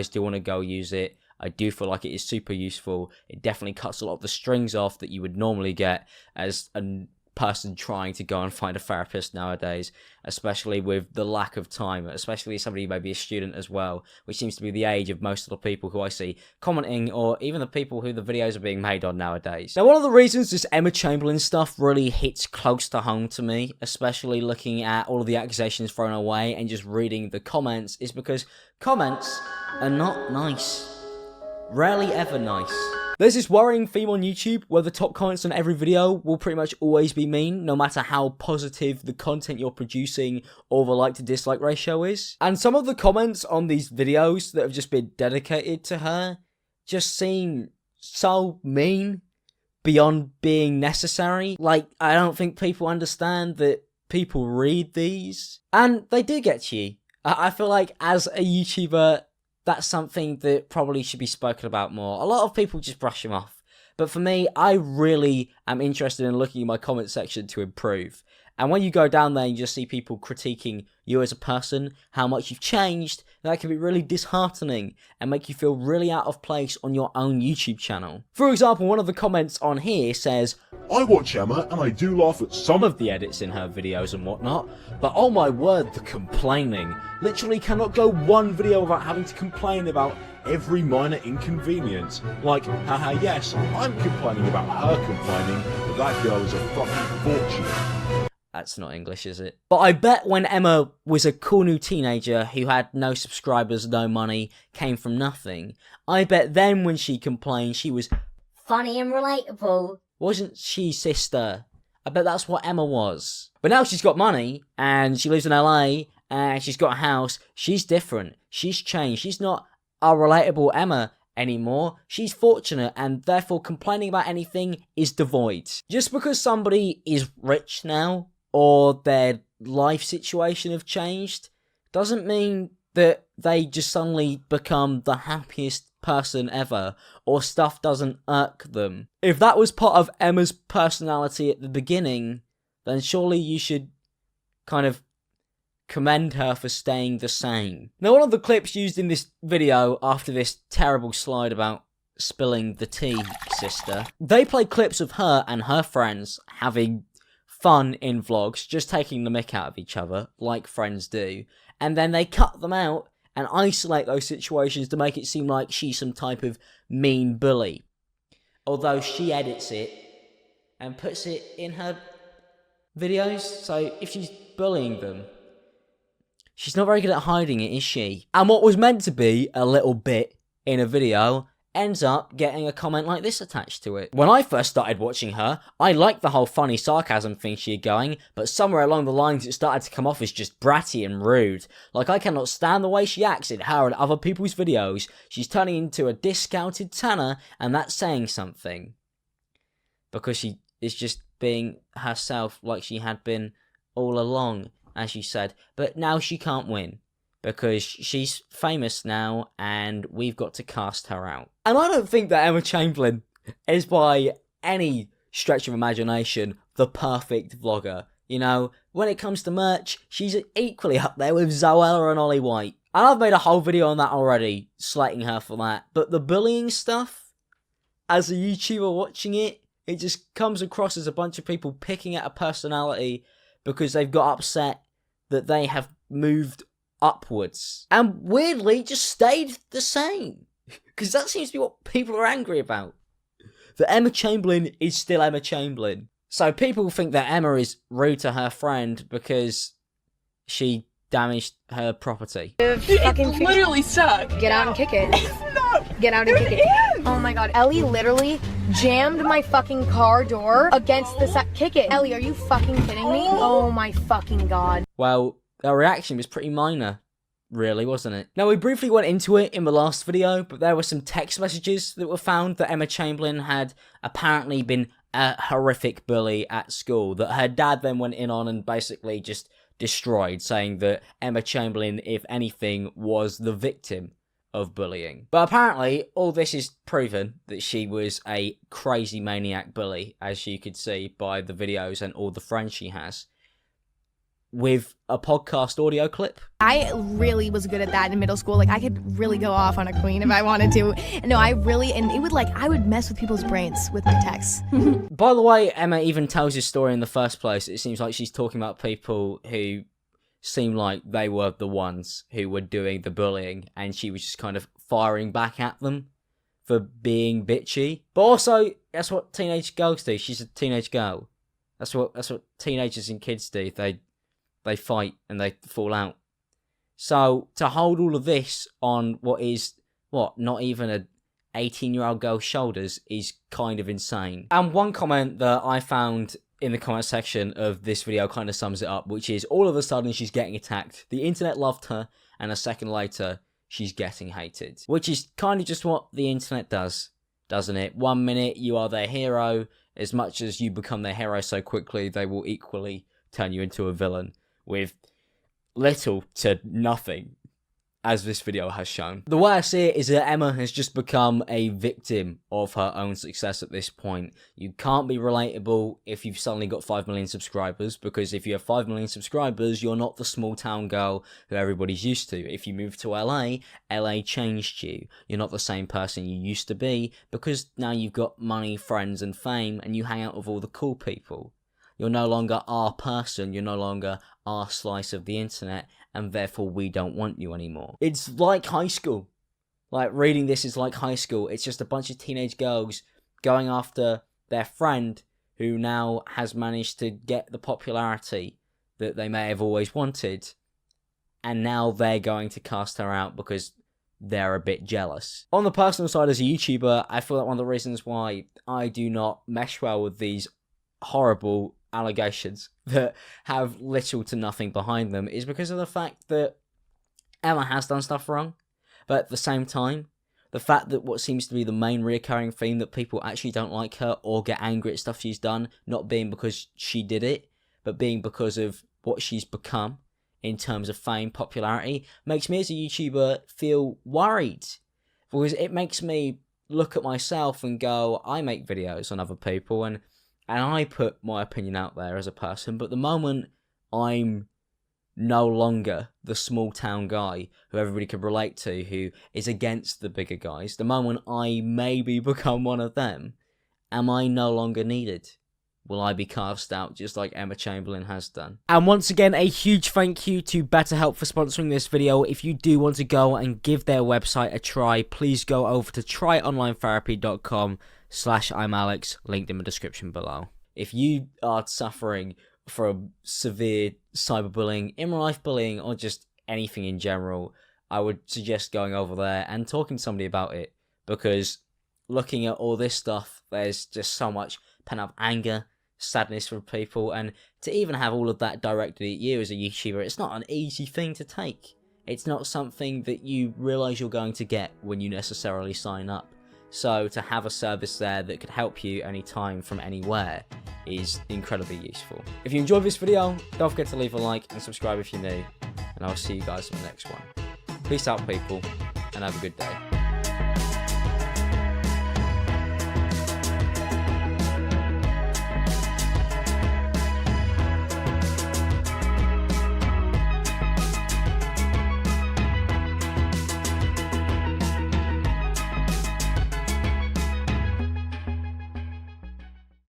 I still want to go use it. I do feel like it is super useful. It definitely cuts a lot of the strings off that you would normally get as a person trying to go and find a therapist nowadays, especially with the lack of time, especially somebody who may be a student as well, which seems to be the age of most of the people who I see commenting, or even the people who the videos are being made on nowadays. Now, one of the reasons this Emma Chamberlain stuff really hits close to home to me, especially looking at all of the accusations thrown away and just reading the comments, is because comments are not nice. Rarely ever nice. There's this worrying theme on YouTube where the top comments on every video will pretty much always be mean, no matter how positive the content you're producing or the like to dislike ratio is. And some of the comments on these videos that have just been dedicated to her just seem so mean beyond being necessary. Like, I don't think people understand that people read these. And they do get to you. I feel like as a YouTuber, that's something that probably should be spoken about more. A lot of people just brush them off. But for me, I really am interested in looking at my comment section to improve. And when you go down there and you just see people critiquing you as a person, how much you've changed, that can be really disheartening and make you feel really out of place on your own YouTube channel. For example, one of the comments on here says, I watch Emma and I do laugh at some of the edits in her videos and whatnot, but oh my word, the complaining. Literally cannot go one video without having to complain about every minor inconvenience. Like, haha, yes, I'm complaining about her complaining, but that girl is a fucking fortune. That's not English, is it? But I bet when Emma was a cool new teenager who had no subscribers, no money, came from nothing, I bet then when she complained she was funny and relatable. Wasn't she, sister? I bet that's what Emma was. But now she's got money, and she lives in LA, and she's got a house. She's different. She's changed. She's not a relatable Emma anymore. She's fortunate, and therefore complaining about anything is devoid. Just because somebody is rich now, or their life situation have changed, doesn't mean that they just suddenly become the happiest person ever, or stuff doesn't irk them. If that was part of Emma's personality at the beginning, then surely you should kind of commend her for staying the same. Now, one of the clips used in this video after this terrible slide about spilling the tea, sister, they play clips of her and her friends having fun in vlogs, just taking the mick out of each other, like friends do, and then they cut them out and isolate those situations to make it seem like she's some type of mean bully. Although she edits it and puts it in her videos, so if she's bullying them, she's not very good at hiding it, is she? And what was meant to be a little bit in a video ends up getting a comment like this attached to it. When I first started watching her, I liked the whole funny sarcasm thing she had going, but somewhere along the lines it started to come off as just bratty and rude. Like, I cannot stand the way she acts in her and other people's videos. She's turning into a discounted Tanner, and that's saying something. Because she is just being herself like she had been all along, as she said. But now she can't win, because she's famous now, and we've got to cast her out. And I don't think that Emma Chamberlain is, by any stretch of imagination, the perfect vlogger. You know, when it comes to merch, she's equally up there with Zoella and Ollie White. And I've made a whole video on that already, slating her for that. But the bullying stuff, as a YouTuber watching it, it just comes across as a bunch of people picking at a personality because they've got upset that they have moved upwards, and weirdly just stayed the same, because that seems to be what people are angry about. That Emma Chamberlain is still Emma Chamberlain. So people think that Emma is rude to her friend because she damaged her property. It literally sucked. Get out and kick it. No. Get out and kick it. Oh my god, Ellie literally jammed my fucking car door against the side. Kick it. Ellie, are you fucking kidding me? Oh my fucking god. Well, her reaction was pretty minor, really, wasn't it? Now, we briefly went into it in the last video, but there were some text messages that were found that Emma Chamberlain had apparently been a horrific bully at school, that her dad then went in on and basically just destroyed, saying that Emma Chamberlain, if anything, was the victim of bullying. But apparently, all this is proven that she was a crazy maniac bully, as you could see by the videos and all the friends she has. with a podcast audio clip. I really was good at that in middle school. Like, I could really go off on a queen if I wanted to. No, I would mess with people's brains with my texts. By the way, Emma even tells this story in the first place. It seems like she's talking about people who seem like they were the ones who were doing the bullying, and she was just kind of firing back at them for being bitchy. But also, that's what teenage girls do. She's a teenage girl. That's what teenagers and kids do. They fight and they fall out. So to hold all of this on not even a 18-year-old girl's shoulders is kind of insane. And one comment that I found in the comment section of this video kind of sums it up, which is all of a sudden she's getting attacked. The internet loved her, and a second later she's getting hated. Which is kind of just what the internet does, doesn't it? 1 minute you are their hero. As much as you become their hero so quickly, they will equally turn you into a villain with little to nothing, as this video has shown. The way I see it is that Emma has just become a victim of her own success at this point. You can't be relatable if you've suddenly got 5 million subscribers, because if you have 5 million subscribers, you're not the small town girl who everybody's used to. If you move to LA, LA changed you. You're not the same person you used to be, because now you've got money, friends, and fame, and you hang out with all the cool people. You're no longer our person, you're no longer our slice of the internet, and therefore we don't want you anymore. It's like high school. Like, reading this is like high school. It's just a bunch of teenage girls going after their friend who now has managed to get the popularity that they may have always wanted, and now they're going to cast her out because they're a bit jealous. On the personal side, as a YouTuber, I feel like one of the reasons why I do not mesh well with these horrible allegations that have little to nothing behind them is because of the fact that Emma has done stuff wrong, but at the same time, the fact that what seems to be the main recurring theme, that people actually don't like her or get angry at stuff she's done, not being because she did it, but being because of what she's become in terms of fame, popularity, makes me as a YouTuber feel worried, because it makes me look at myself and go, I make videos on other people, and I put my opinion out there as a person, but the moment I'm no longer the small town guy who everybody can relate to, who is against the bigger guys, the moment I maybe become one of them, am I no longer needed? Will I be cast out just like Emma Chamberlain has done? And once again, a huge thank you to BetterHelp for sponsoring this video. If you do want to go and give their website a try, please go over to tryonlinetherapy.com/I'mAlex, linked in the description below. If you are suffering from severe cyberbullying, in-real-life bullying, or just anything in general, I would suggest going over there and talking to somebody about it, because looking at all this stuff, there's just so much pent-up anger, sadness from people, and to even have all of that directed at you as a YouTuber, it's not an easy thing to take. It's not something that you realise you're going to get when you necessarily sign up. So to have a service there that could help you anytime from anywhere is incredibly useful. If you enjoyed this video, don't forget to leave a like and subscribe if you're new, and I'll see you guys in the next one. Peace out, people, and have a good day.